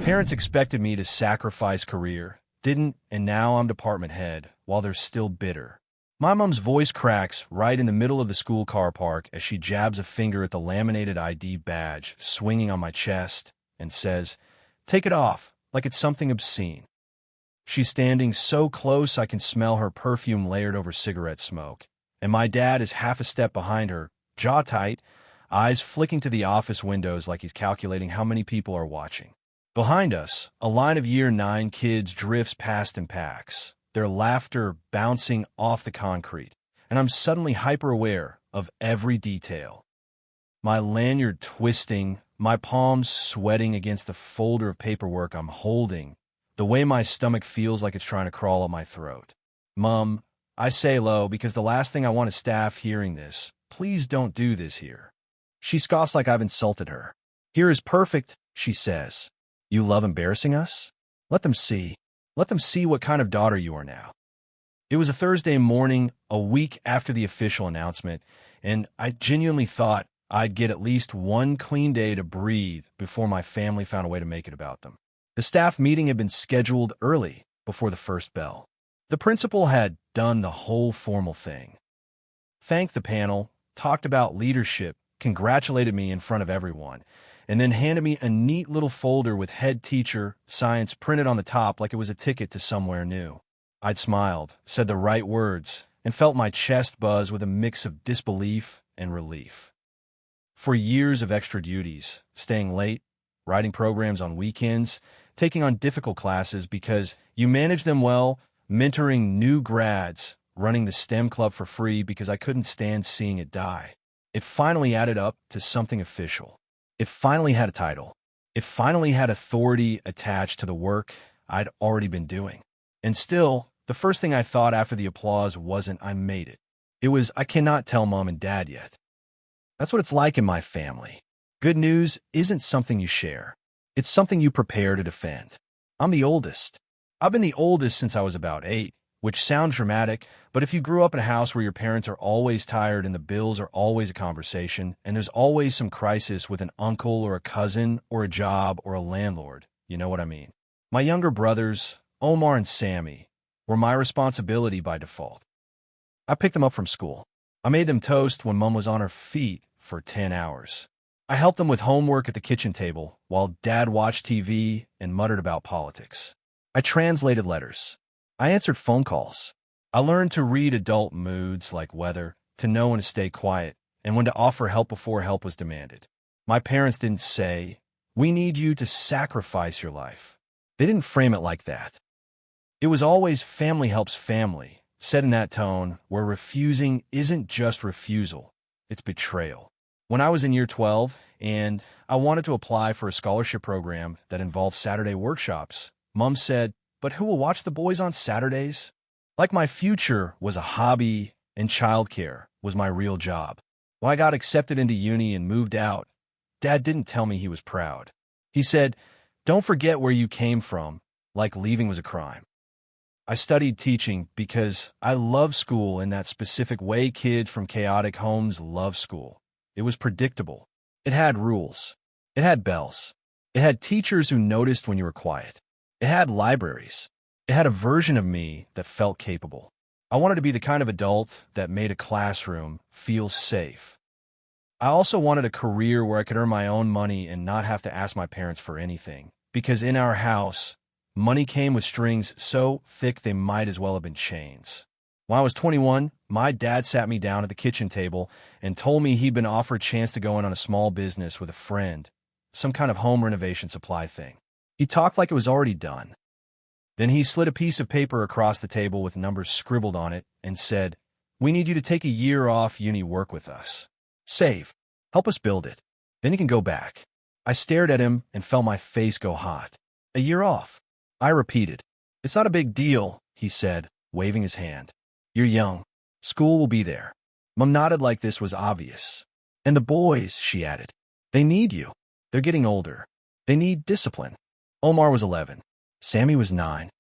Parents expected me to sacrifice career, didn't, and now I'm department head, while they're still bitter. My mom's voice cracks right in the middle of the school car park as she jabs a finger at the laminated ID badge swinging on my chest and says, "Take it off," like it's something obscene. She's standing so close I can smell her perfume layered over cigarette smoke, and my dad is half a step behind her, jaw tight, eyes flicking to the office windows like he's calculating how many people are watching. Behind us, a line of Year 9 kids drifts past in packs, their laughter bouncing off the concrete, and I'm suddenly hyper-aware of every detail. My lanyard twisting, my palms sweating against the folder of paperwork I'm holding, the way my stomach feels like it's trying to crawl up my throat. "Mom," I say low because the last thing I want is staff hearing this. "Please don't do this here." She scoffs like I've insulted her. "Here is perfect," she says. "You love embarrassing us? Let them see. Let them see what kind of daughter you are now." It was a Thursday morning, a week after the official announcement, and I genuinely thought I'd get at least one clean day to breathe before my family found a way to make it about them. The staff meeting had been scheduled early, before the first bell. The principal had done the whole formal thing. Thanked the panel, talked about leadership, congratulated me in front of everyone, and then handed me a neat little folder with head teacher, science printed on the top like it was a ticket to somewhere new. I'd smiled, said the right words, and felt my chest buzz with a mix of disbelief and relief. For years of extra duties, staying late, writing programs on weekends, taking on difficult classes because you manage them well, mentoring new grads, running the STEM club for free because I couldn't stand seeing it die. It finally added up to something official. It finally had a title. It finally had authority attached to the work I'd already been doing. And still, the first thing I thought after the applause wasn't "I made it." It was "I cannot tell Mom and Dad yet." That's what it's like in my family. Good news isn't something you share. It's something you prepare to defend. I'm the oldest. I've been the oldest since I was about 8, which sounds dramatic, but if you grew up in a house where your parents are always tired and the bills are always a conversation, and there's always some crisis with an uncle or a cousin or a job or a landlord, you know what I mean. My younger brothers, Omar and Sammy, were my responsibility by default. I picked them up from school. I made them toast when Mom was on her feet for 10 hours. I helped them with homework at the kitchen table while Dad watched TV and muttered about politics. I translated letters. I answered phone calls. I learned to read adult moods like weather, to know when to stay quiet, and when to offer help before help was demanded. My parents didn't say, "We need you to sacrifice your life." They didn't frame it like that. It was always "family helps family," said in that tone where refusing isn't just refusal, it's betrayal. When I was in year 12 and I wanted to apply for a scholarship program that involved Saturday workshops, Mom said, "But who will watch the boys on Saturdays?" Like my future was a hobby and childcare was my real job. When I got accepted into uni and moved out, Dad didn't tell me he was proud. He said, "Don't forget where you came from," like leaving was a crime. I studied teaching because I love school in that specific way kids from chaotic homes love school. It was predictable. It had rules. It had bells. It had teachers who noticed when you were quiet. It had libraries. It had a version of me that felt capable. I wanted to be the kind of adult that made a classroom feel safe. I also wanted a career where I could earn my own money and not have to ask my parents for anything. Because in our house, money came with strings so thick they might as well have been chains. When I was 21, my dad sat me down at the kitchen table and told me he'd been offered a chance to go in on a small business with a friend, some kind of home renovation supply thing. He talked like it was already done. Then he slid a piece of paper across the table with numbers scribbled on it and said, "We need you to take a year off uni work with us. Save. Help us build it. Then you can go back." I stared at him and felt my face go hot. "A year off?" I repeated. "It's not a big deal," he said, waving his hand. "You're young. School will be there." Mom nodded like this was obvious. "And the boys," she added. "They need you. They're getting older. They need discipline." Omar was 11. Sammy was 9.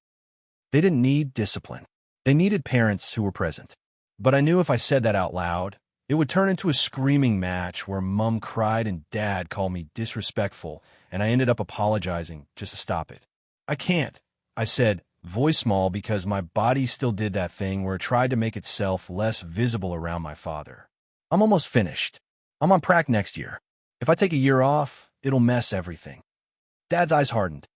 They didn't need discipline. They needed parents who were present. But I knew if I said that out loud, It would turn into a screaming match where Mom cried and Dad called me disrespectful, and I ended up apologizing just to stop it. I can't, I said, voice small, because my body still did that thing where it tried to make itself less visible around my father. I'm almost finished. I'm on prac next year. If I take a year off, it'll mess everything. Dad's eyes hardened.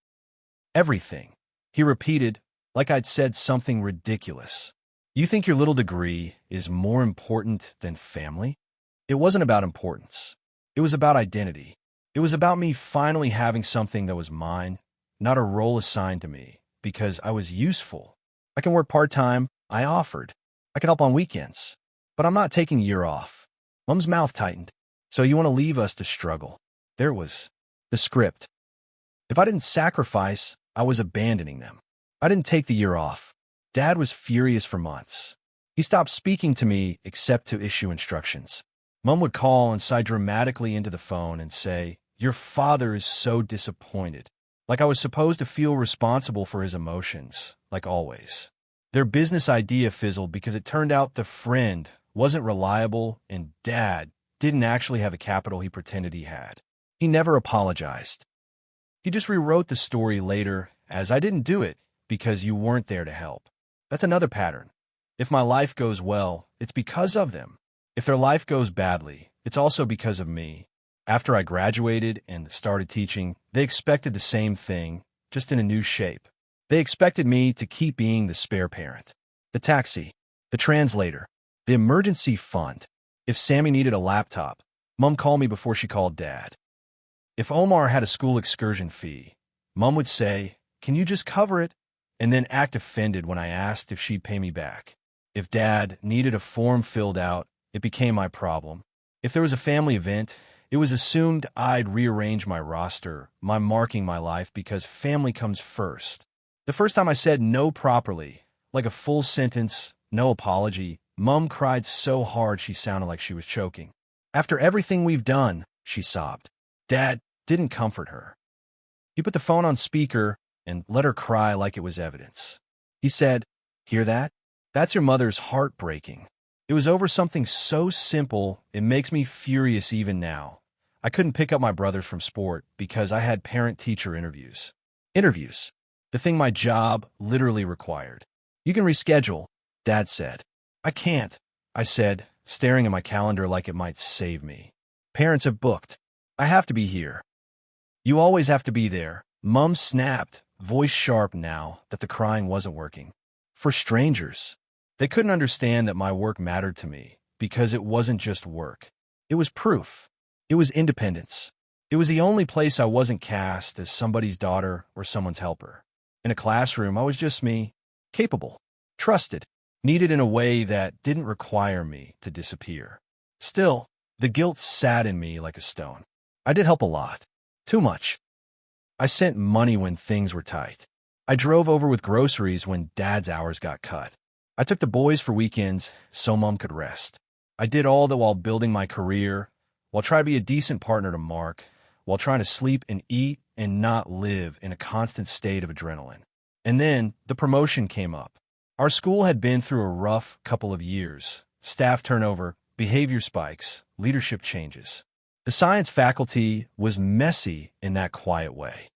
Everything, he repeated, like I'd said something ridiculous. You think your little degree is more important than family? It wasn't about importance. It was about identity. It was about me finally having something that was mine, not a role assigned to me, because I was useful. I can work part-time, I offered. I can help on weekends. But I'm not taking a year off. Mom's mouth tightened. So you want to leave us to struggle? There it was. The script. If I didn't sacrifice, I was abandoning them. I didn't take the year off. Dad was furious for months. He stopped speaking to me except to issue instructions. Mom would call and sigh dramatically into the phone and say, "Your father is so disappointed." Like I was supposed to feel responsible for his emotions, like always. Their business idea fizzled because it turned out the friend wasn't reliable and Dad didn't actually have the capital he pretended he had. He never apologized. He just rewrote the story later as I didn't do it because you weren't there to help. That's another pattern. If my life goes well, it's because of them. If their life goes badly, it's also because of me. After I graduated and started teaching, they expected the same thing, just in a new shape. They expected me to keep being the spare parent, the taxi, the translator, the emergency fund. If Sammy needed a laptop, Mom called me before she called Dad. If Omar had a school excursion fee, Mom would say, "Can you just cover it?" and then act offended when I asked if she'd pay me back. If Dad needed a form filled out, it became my problem. If there was a family event, it was assumed I'd rearrange my roster, my marking my life, because family comes first. The first time I said no properly, like a full sentence, no apology, Mom cried so hard she sounded like she was choking. "After everything we've done," she sobbed. Dad didn't comfort her. He put the phone on speaker and let her cry like it was evidence. He said, "Hear that? That's your mother's heart breaking." It was over something so simple, it makes me furious even now. I couldn't pick up my brothers from sport because I had parent-teacher interviews. Interviews. The thing my job literally required. "You can reschedule," Dad said. "I can't," I said, staring at my calendar like it might save me. "Parents have booked. I have to be here." "You always have to be there," Mom snapped, voice sharp now that the crying wasn't working. For strangers. They couldn't understand that my work mattered to me because it wasn't just work. It was proof. It was independence. It was the only place I wasn't cast as somebody's daughter or someone's helper. In a classroom, I was just me, capable, trusted, needed in a way that didn't require me to disappear. Still, the guilt sat in me like a stone. I did help a lot. Too much. I sent money when things were tight. I drove over with groceries when Dad's hours got cut. I took the boys for weekends so Mom could rest. I did all that while building my career, while trying to be a decent partner to Mark, while trying to sleep and eat and not live in a constant state of adrenaline. And then the promotion came up. Our school had been through a rough couple of years. Staff turnover, behavior spikes, leadership changes. The science faculty was messy in that quiet way.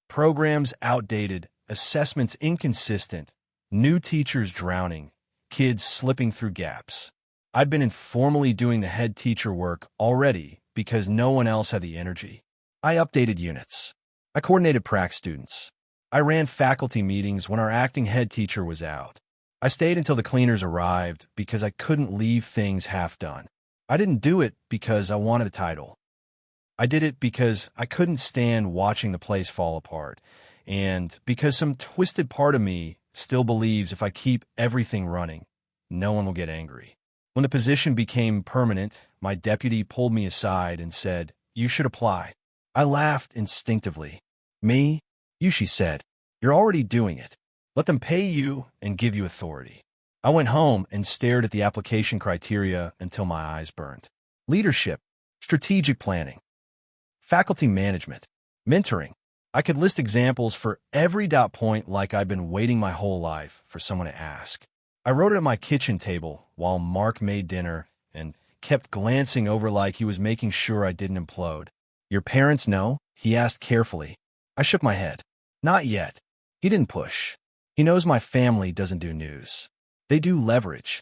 Programs outdated, assessments inconsistent, new teachers drowning, kids slipping through gaps. I'd been informally doing the head teacher work already because no one else had the energy. I updated units. I coordinated prac students. I ran faculty meetings when our acting head teacher was out. I stayed until the cleaners arrived because I couldn't leave things half done. I didn't do it because I wanted a title. I did it because I couldn't stand watching the place fall apart, and because some twisted part of me still believes if I keep everything running, no one will get angry. When the position became permanent, my deputy pulled me aside and said, "You should apply." I laughed instinctively. "Me? You," she said. "You're already doing it. Let them pay you and give you authority." I went home and stared at the application criteria until my eyes burned. Leadership, strategic planning, faculty management, mentoring. I could list examples for every dot point like I'd been waiting my whole life for someone to ask. I wrote it at my kitchen table while Mark made dinner and kept glancing over like he was making sure I didn't implode. Your parents know? He asked carefully. I shook my head. Not yet. He didn't push. He knows my family doesn't do news. They do leverage.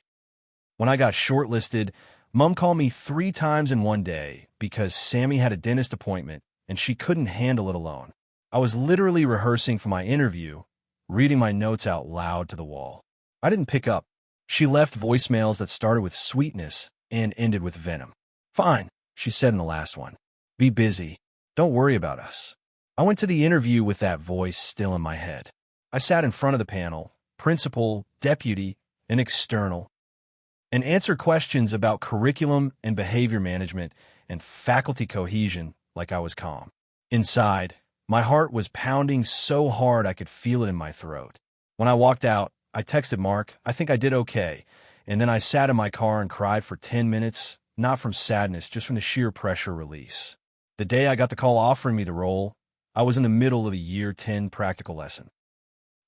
When I got shortlisted, Mom called me 3 times in one day because Sammy had a dentist appointment and she couldn't handle it alone. I was literally rehearsing for my interview, reading my notes out loud to the wall. I didn't pick up. She left voicemails that started with sweetness and ended with venom. Fine, she said in the last one. Be busy. Don't worry about us. I went to the interview with that voice still in my head. I sat in front of the panel, principal, deputy, and external, and answered questions about curriculum and behavior management and faculty cohesion like I was calm. Inside, my heart was pounding so hard I could feel it in my throat. When I walked out, I texted Mark, I think I did okay, and then I sat in my car and cried for 10 minutes, not from sadness, just from the sheer pressure release. The day I got the call offering me the role, I was in the middle of a year 10 practical lesson.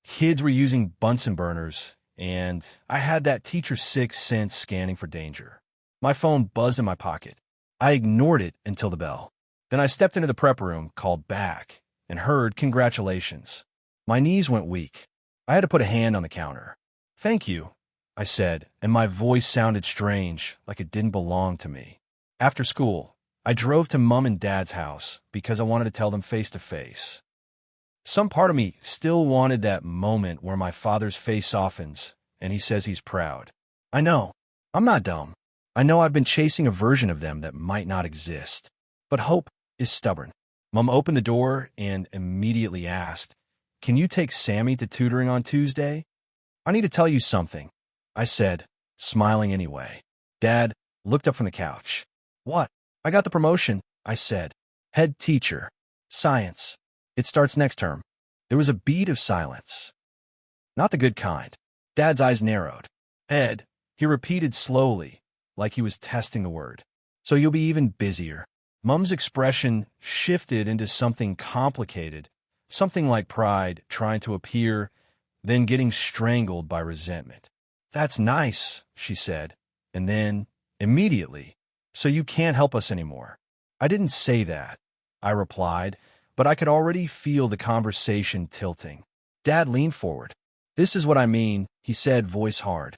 Kids were using Bunsen burners, and I had that teacher sixth sense scanning for danger. My phone buzzed in my pocket. I ignored it until the bell. Then I stepped into the prep room, called back, and heard congratulations. My knees went weak. I had to put a hand on the counter. Thank you, I said, and my voice sounded strange, like it didn't belong to me. After school, I drove to Mom and Dad's house because I wanted to tell them face to face. Some part of me still wanted that moment where my father's face softens and he says he's proud. I know. I'm not dumb. I know I've been chasing a version of them that might not exist. But hope is stubborn. Mom opened the door and immediately asked, Can you take Sammy to tutoring on Tuesday? I need to tell you something, I said, smiling anyway. Dad looked up from the couch. What? I got the promotion, I said. Head teacher. Science. It starts next term. There was a beat of silence. Not the good kind. Dad's eyes narrowed. Ed, he repeated slowly, like he was testing the word. So you'll be even busier. Mom's expression shifted into something complicated, something like pride trying to appear, then getting strangled by resentment. That's nice, she said, and then, immediately, so you can't help us anymore. I didn't say that, I replied, but I could already feel the conversation tilting. Dad leaned forward. This is what I mean, he said, voice hard.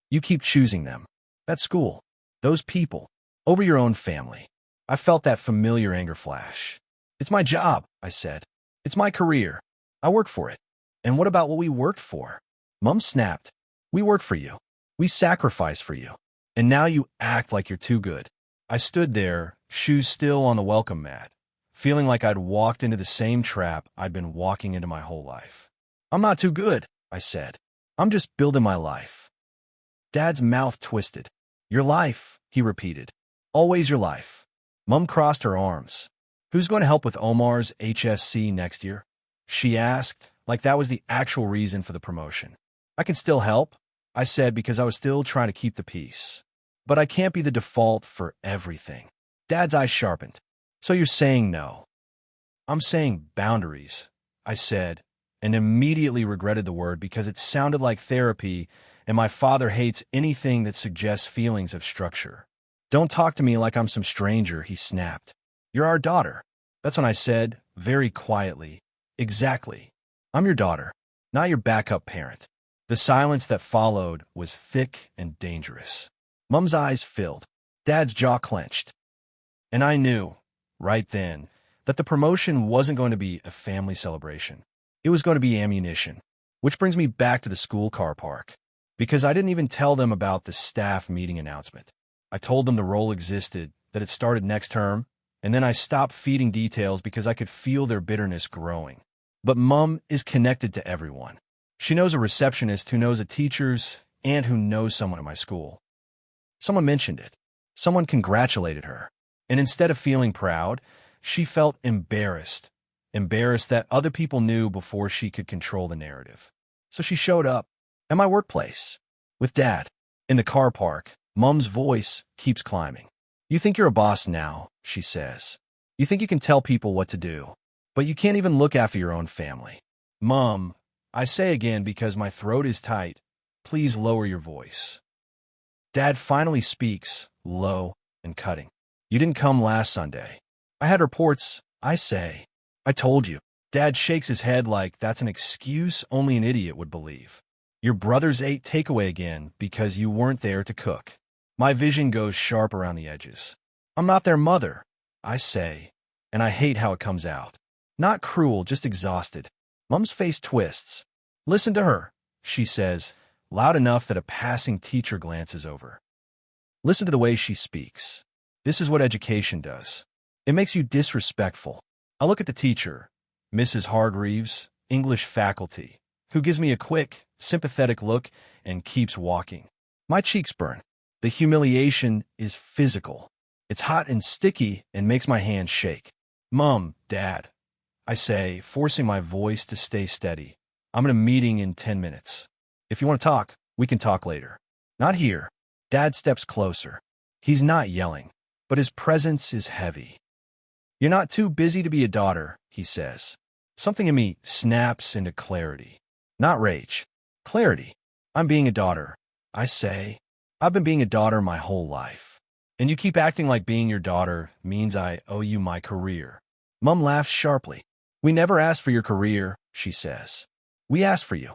You keep choosing them. That school. Those people. Over your own family. I felt that familiar anger flash. It's my job, I said. It's my career. I work for it. And what about what we worked for? Mom snapped. We worked for you. We sacrificed for you. And now you act like you're too good. I stood there, shoes still on the welcome mat, feeling like I'd walked into the same trap I'd been walking into my whole life. I'm not too good, I said. I'm just building my life. Dad's mouth twisted. Your life, he repeated. Always your life. Mom crossed her arms. Who's going to help with Omar's HSC next year? She asked, like that was the actual reason for the promotion. I can still help, I said, because I was still trying to keep the peace. But I can't be the default for everything. Dad's eyes sharpened. So you're saying no? I'm saying boundaries, I said, and immediately regretted the word because it sounded like therapy, and my father hates anything that suggests feelings of structure. Don't talk to me like I'm some stranger, he snapped. You're our daughter. That's when I said, very quietly, exactly. I'm your daughter, not your backup parent. The silence that followed was thick and dangerous. Mom's eyes filled. Dad's jaw clenched. And I knew, right then, that the promotion wasn't going to be a family celebration. It was going to be ammunition. Which brings me back to the school car park. Because I didn't even tell them about the staff meeting announcement. I told them the role existed, that it started next term, and then I stopped feeding details because I could feel their bitterness growing. But Mom is connected to everyone. She knows a receptionist who knows a teacher's and who knows someone at my school. Someone mentioned it. Someone congratulated her. And instead of feeling proud, she felt embarrassed. Embarrassed that other people knew before she could control the narrative. So she showed up at my workplace with Dad. In the car park, Mom's voice keeps climbing. You think you're a boss now, she says. You think you can tell people what to do, but you can't even look after your own family. Mom, I say again because my throat is tight, please lower your voice. Dad finally speaks, low and cutting. You didn't come last Sunday. I had reports, I say. I told you. Dad shakes his head like that's an excuse only an idiot would believe. Your brothers ate takeaway again because you weren't there to cook. My vision goes sharp around the edges. I'm not their mother, I say, and I hate how it comes out. Not cruel, just exhausted. Mom's face twists. Listen to her, she says, loud enough that a passing teacher glances over. Listen to the way she speaks. This is what education does. It makes you disrespectful. I look at the teacher, Mrs. Hargreaves, English faculty, who gives me a quick, sympathetic look and keeps walking. My cheeks burn. The humiliation is physical. It's hot and sticky and makes my hands shake. Mom, Dad, I say, forcing my voice to stay steady. I'm in a meeting in 10 minutes. If you want to talk, we can talk later. Not here. Dad steps closer. He's not yelling, but his presence is heavy. You're not too busy to be a daughter, he says. Something in me snaps into clarity. Not rage. Clarity. I'm being a daughter, I say. I've been being a daughter my whole life. And you keep acting like being your daughter means I owe you my career. Mom laughs sharply. We never asked for your career, she says. We asked for you.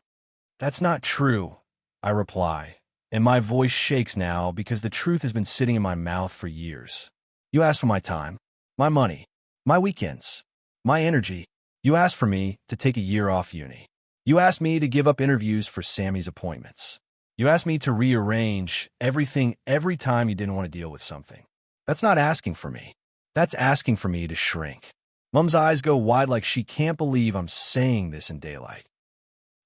That's not true, I reply, and my voice shakes now because the truth has been sitting in my mouth for years. You asked for my time, my money, my weekends, my energy. You asked for me to take a year off uni. You asked me to give up interviews for Sammy's appointments. You asked me to rearrange everything every time you didn't want to deal with something. That's not asking for me. That's asking for me to shrink. Mom's eyes go wide like she can't believe I'm saying this in daylight.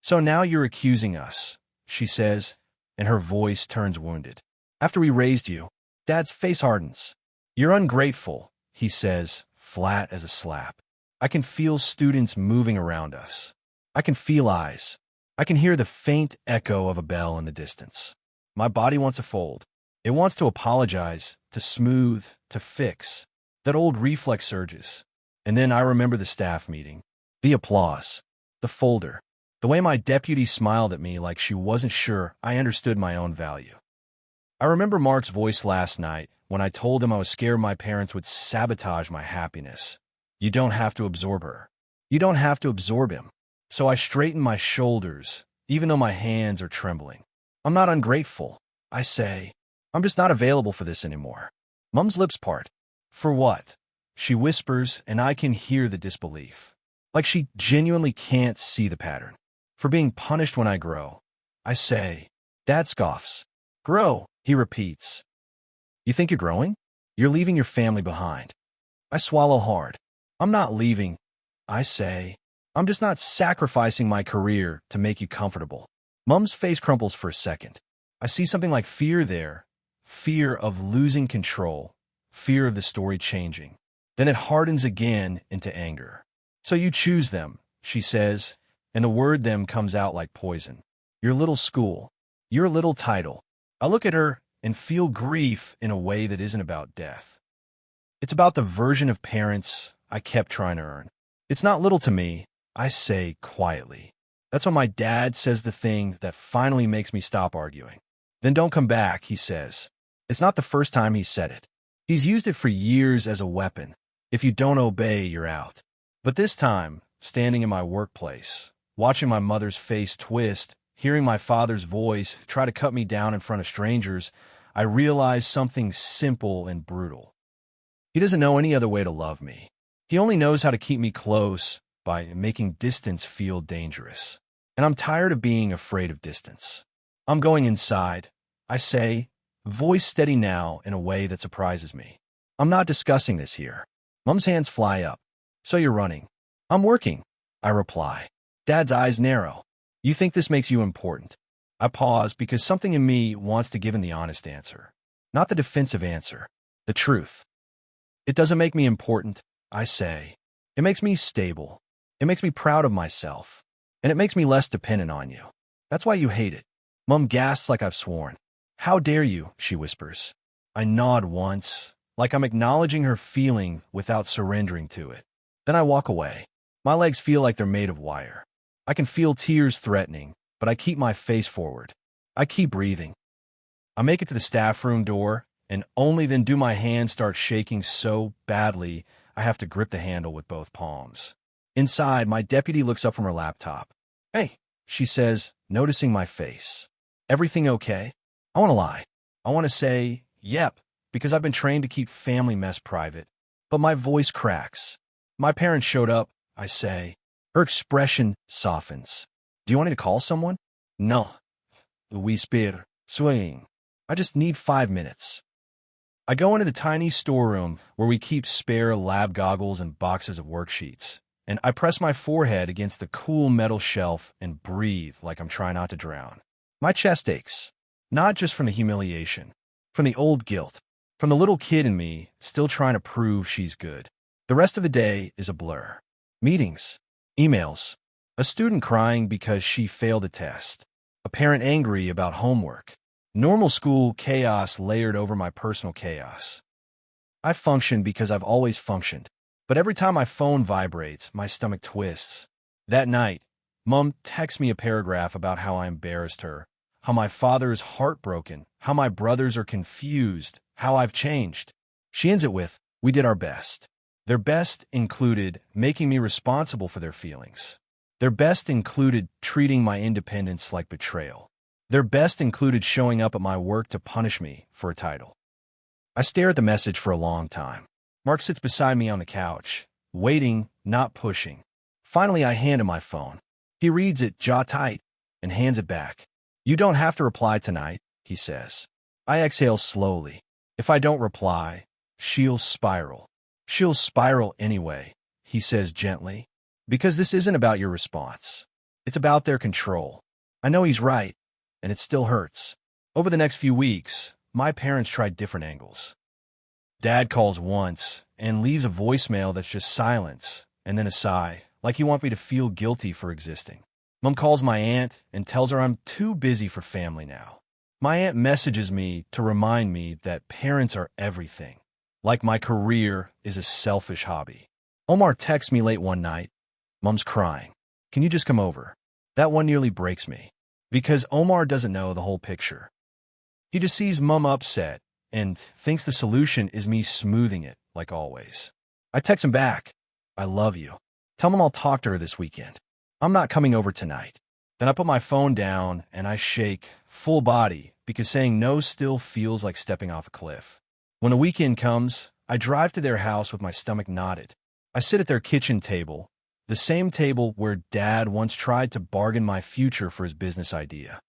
So now you're accusing us, she says, and her voice turns wounded. After we raised you, Dad's face hardens. You're ungrateful, he says, flat as a slap. I can feel students moving around us. I can feel eyes. I can hear the faint echo of a bell in the distance. My body wants to fold. It wants to apologize, to smooth, to fix. That old reflex surges. And then I remember the staff meeting, the applause, the folder, the way my deputy smiled at me like she wasn't sure I understood my own value. I remember Mark's voice last night when I told him I was scared my parents would sabotage my happiness. You don't have to absorb her. You don't have to absorb him. So I straighten my shoulders, even though my hands are trembling. I'm not ungrateful, I say. I'm just not available for this anymore. Mom's lips part. For what? She whispers, and I can hear the disbelief. Like she genuinely can't see the pattern. For being punished when I grow. I say. Dad scoffs. Grow, he repeats. You think you're growing? You're leaving your family behind. I swallow hard. I'm not leaving, I say. I'm just not sacrificing my career to make you comfortable. Mom's face crumples for a second. I see something like fear there. Fear of losing control. Fear of the story changing. Then it hardens again into anger. So you choose them, she says, and the word them comes out like poison. Your little school. Your little title. I look at her and feel grief in a way that isn't about death. It's about the version of parents I kept trying to earn. It's not little to me, I say quietly. That's when my dad says the thing that finally makes me stop arguing. Then don't come back, he says. It's not the first time he said it. He's used it for years as a weapon. If you don't obey, you're out. But this time, standing in my workplace, watching my mother's face twist, hearing my father's voice try to cut me down in front of strangers, I realize something simple and brutal. He doesn't know any other way to love me. He only knows how to keep me close by making distance feel dangerous. And I'm tired of being afraid of distance. I'm going inside, I say, voice steady now in a way that surprises me. I'm not discussing this here. Mom's hands fly up. So you're running. I'm working, I reply. Dad's eyes narrow. You think this makes you important? I pause because something in me wants to give him the honest answer. Not the defensive answer. The truth. It doesn't make me important, I say. It makes me stable. It makes me proud of myself. And it makes me less dependent on you. That's why you hate it. Mom gasps like I've sworn. How dare you, she whispers. I nod once, like I'm acknowledging her feeling without surrendering to it. Then I walk away. My legs feel like they're made of wire. I can feel tears threatening, but I keep my face forward. I keep breathing. I make it to the staff room door, and only then do my hands start shaking so badly I have to grip the handle with both palms. Inside, my deputy looks up from her laptop. "Hey," she says, noticing my face. "Everything okay?" I want to lie. I want to say, "Yep," because I've been trained to keep family mess private. But my voice cracks. "My parents showed up," I say. Her expression softens. "Do you want me to call someone?" "No. We spear. Swing. I just need 5 minutes." I go into the tiny storeroom where we keep spare lab goggles and boxes of worksheets, and I press my forehead against the cool metal shelf and breathe like I'm trying not to drown. My chest aches, not just from the humiliation, from the old guilt, from the little kid in me still trying to prove she's good. The rest of the day is a blur. Meetings, emails, a student crying because she failed a test, a parent angry about homework, normal school chaos layered over my personal chaos. I function because I've always functioned, but every time my phone vibrates, my stomach twists. That night, Mom texts me a paragraph about how I embarrassed her, how my father is heartbroken, how my brothers are confused, how I've changed. She ends it with, "We did our best." Their best included making me responsible for their feelings. Their best included treating my independence like betrayal. Their best included showing up at my work to punish me for a title. I stare at the message for a long time. Mark sits beside me on the couch, waiting, not pushing. Finally, I hand him my phone. He reads it jaw tight and hands it back. "You don't have to reply tonight," he says. I exhale slowly. If I don't reply, she'll spiral. "She'll spiral anyway," he says gently, "because this isn't about your response. It's about their control." I know he's right, and it still hurts. Over the next few weeks, my parents tried different angles. Dad calls once and leaves a voicemail that's just silence and then a sigh, like he wants me to feel guilty for existing. Mom calls my aunt and tells her I'm too busy for family now. My aunt messages me to remind me that parents are everything, like my career is a selfish hobby. Omar texts me late one night. "Mom's crying. Can you just come over?" That one nearly breaks me, because Omar doesn't know the whole picture. He just sees Mom upset and thinks the solution is me smoothing it, like always. I text him back, "I love you. Tell Mom I'll talk to her this weekend. I'm not coming over tonight." Then I put my phone down and I shake, full body, because saying no still feels like stepping off a cliff. When the weekend comes, I drive to their house with my stomach knotted. I sit at their kitchen table, the same table where Dad once tried to bargain my future for his business idea.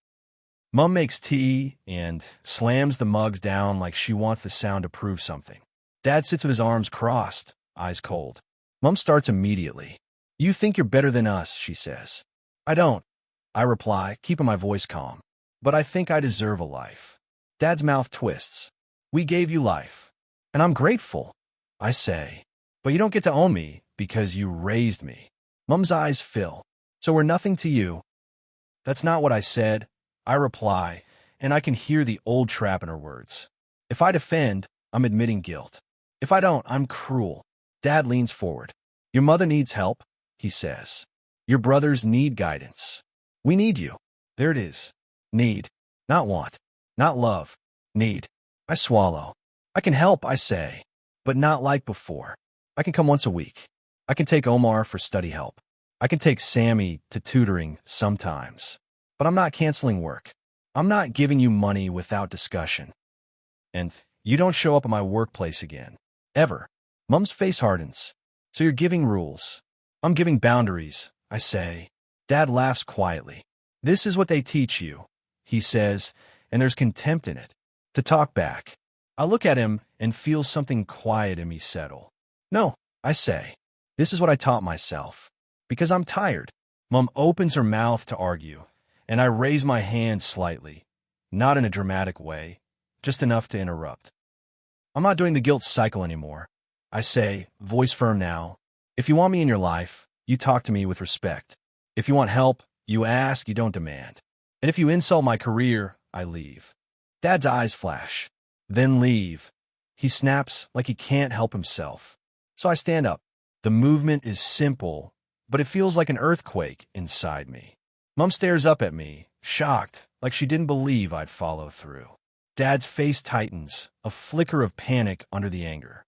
Mom makes tea and slams the mugs down like she wants the sound to prove something. Dad sits with his arms crossed, eyes cold. Mom starts immediately. "You think you're better than us," she says. "I don't," I reply, keeping my voice calm. "But I think I deserve a life." Dad's mouth twists. "We gave you life, and I'm grateful," I say. "But you don't get to own me because you raised me." Mom's eyes fill. "So we're nothing to you." "That's not what I said," I reply, and I can hear the old trap in her words. If I defend, I'm admitting guilt. If I don't, I'm cruel. Dad leans forward. "Your mother needs help," he says. "Your brothers need guidance. We need you." There it is. Need. Not want. Not love. Need. I swallow. "I can help," I say, "but not like before. I can come once a week. I can take Omar for study help. I can take Sammy to tutoring sometimes. But I'm not canceling work. I'm not giving you money without discussion. And you don't show up at my workplace again. Ever." Mom's face hardens. "So you're giving rules." "I'm giving boundaries," I say. Dad laughs quietly. "This is what they teach you," he says, and there's contempt in it. To talk back. I look at him and feel something quiet in me settle. "No," I say. "This is what I taught myself. Because I'm tired." Mom opens her mouth to argue, and I raise my hand slightly, not in a dramatic way, just enough to interrupt. "I'm not doing the guilt cycle anymore," I say, voice firm now. "If you want me in your life, you talk to me with respect. If you want help, you ask, you don't demand. And if you insult my career, I leave." Dad's eyes flash. "Then leave." He snaps like he can't help himself. So I stand up. The movement is simple, but it feels like an earthquake inside me. Mom stares up at me, shocked, like she didn't believe I'd follow through. Dad's face tightens, a flicker of panic under the anger.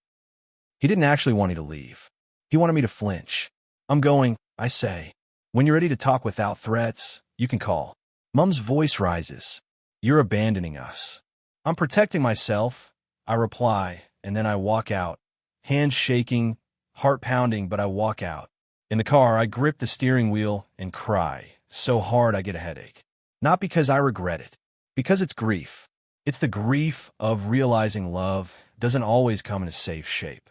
He didn't actually want me to leave. He wanted me to flinch. I'm going, I say. When you're ready to talk without threats, you can call. Mom's voice rises. You're abandoning us. I'm protecting myself, I reply, and then I walk out. Hands shaking, heart pounding, but I walk out. In the car, I grip the steering wheel and cry, so hard I get a headache. Not because I regret it, because it's grief. It's the grief of realizing love doesn't always come in a safe shape.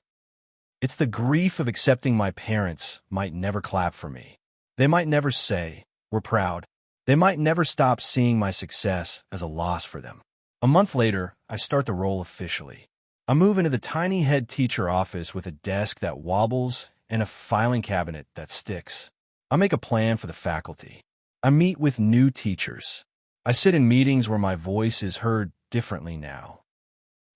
It's the grief of accepting my parents might never clap for me. They might never say, we're proud. They might never stop seeing my success as a loss for them. A month later, I start the role officially. I move into the tiny head teacher office with a desk that wobbles and a filing cabinet that sticks. I make a plan for the faculty. I meet with new teachers. I sit in meetings where my voice is heard differently now.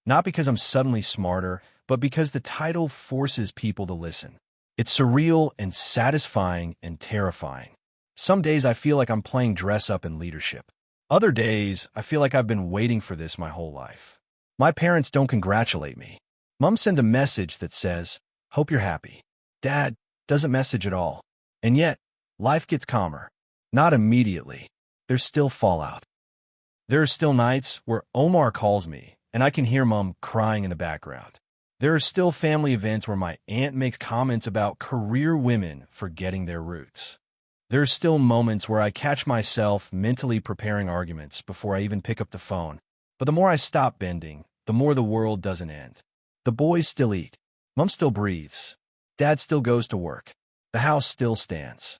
Not because I'm suddenly smarter, but because the title forces people to listen. It's surreal and satisfying and terrifying. Some days I feel like I'm playing dress-up in leadership. Other days, I feel like I've been waiting for this my whole life. My parents don't congratulate me. Mom sends a message that says, hope you're happy. Dad doesn't message at all. And yet, life gets calmer. Not immediately. There's still fallout. There are still nights where Omar calls me, and I can hear Mom crying in the background. There are still family events where my aunt makes comments about career women forgetting their roots. There are still moments where I catch myself mentally preparing arguments before I even pick up the phone. But the more I stop bending, the more the world doesn't end. The boys still eat. Mom still breathes. Dad still goes to work. The house still stands.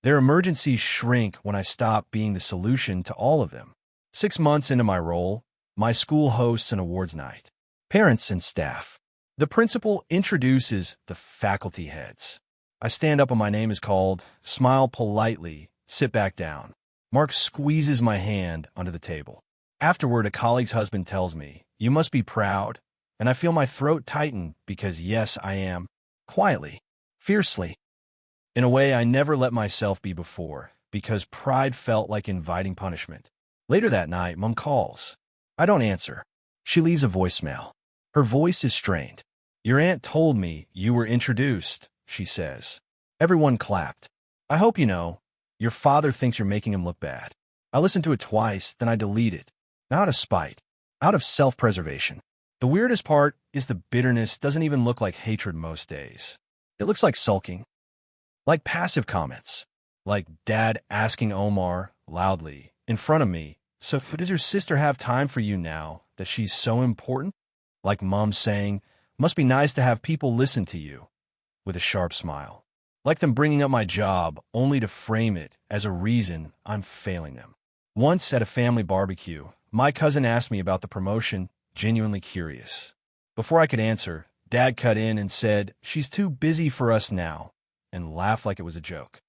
Their emergencies shrink when I stop being the solution to all of them. 6 months into my role, my school hosts an awards night. Parents and staff. The principal introduces the faculty heads. I stand up when my name is called, smile politely, sit back down. Mark squeezes my hand under the table. Afterward, a colleague's husband tells me, you must be proud. And I feel my throat tighten because, yes, I am. Quietly. Fiercely. In a way I never let myself be before, because pride felt like inviting punishment. Later that night, Mom calls. I don't answer. She leaves a voicemail. Her voice is strained. Your aunt told me you were introduced, she says. Everyone clapped. I hope you know. Your father thinks you're making him look bad. I listened to it twice, then I delete it. Not out of spite. Out of self-preservation. The weirdest part is the bitterness doesn't even look like hatred most days. It looks like sulking. Like passive comments. Like Dad asking Omar, loudly, in front of me, so does your sister have time for you now that she's so important? Like Mom saying, must be nice to have people listen to you, with a sharp smile. Like them bringing up my job only to frame it as a reason I'm failing them. Once at a family barbecue, my cousin asked me about the promotion, genuinely curious. Before I could answer, Dad cut in and said, she's too busy for us now, and laughed like it was a joke.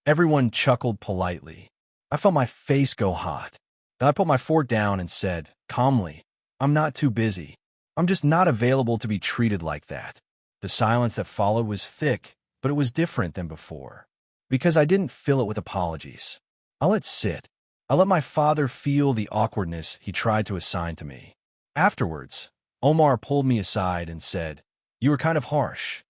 Everyone chuckled politely. I felt my face go hot. Then I put my fork down and said, calmly, I'm not too busy. I'm just not available to be treated like that. The silence that followed was thick, but it was different than before. Because I didn't fill it with apologies. I let it sit. I let my father feel the awkwardness he tried to assign to me. Afterwards, Omar pulled me aside and said, you were kind of harsh.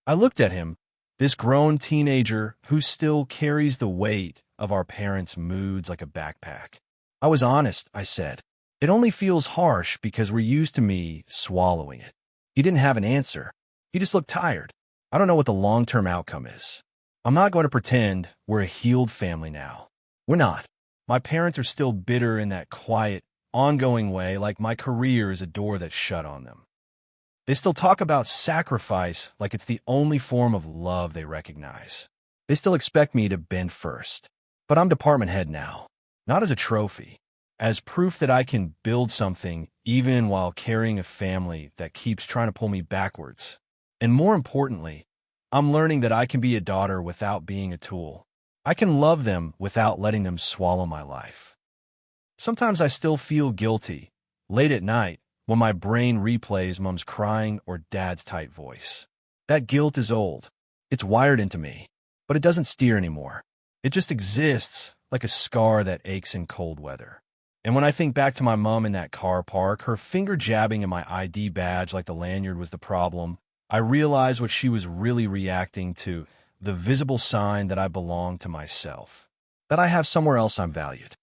I looked at him, this grown teenager who still carries the weight of our parents' moods like a backpack. I was honest, I said. It only feels harsh because we're used to me swallowing it. He didn't have an answer. He just looked tired. I don't know what the long-term outcome is. I'm not going to pretend we're a healed family now. We're not. My parents are still bitter in that quiet, ongoing way, like my career is a door that's shut on them. They still talk about sacrifice like it's the only form of love they recognize. They still expect me to bend first. But I'm department head now. Not as a trophy. As proof that I can build something even while carrying a family that keeps trying to pull me backwards. And more importantly, I'm learning that I can be a daughter without being a tool. I can love them without letting them swallow my life. Sometimes I still feel guilty, late at night, when my brain replays Mom's crying or Dad's tight voice. That guilt is old. It's wired into me, but it doesn't steer anymore. It just exists like a scar that aches in cold weather. And when I think back to my mom in that car park, her finger jabbing at my ID badge like the lanyard was the problem, I realized what she was really reacting to, the visible sign that I belong to myself, that I have somewhere else I'm valued,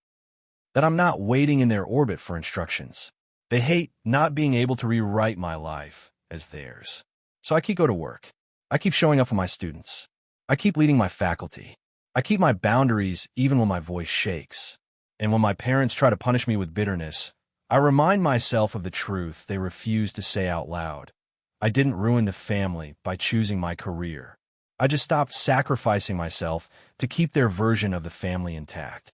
that I'm not waiting in their orbit for instructions. They hate not being able to rewrite my life as theirs. So I keep going to work. I keep showing up for my students. I keep leading my faculty. I keep my boundaries even when my voice shakes. And when my parents try to punish me with bitterness, I remind myself of the truth they refuse to say out loud. I didn't ruin the family by choosing my career. I just stopped sacrificing myself to keep their version of the family intact.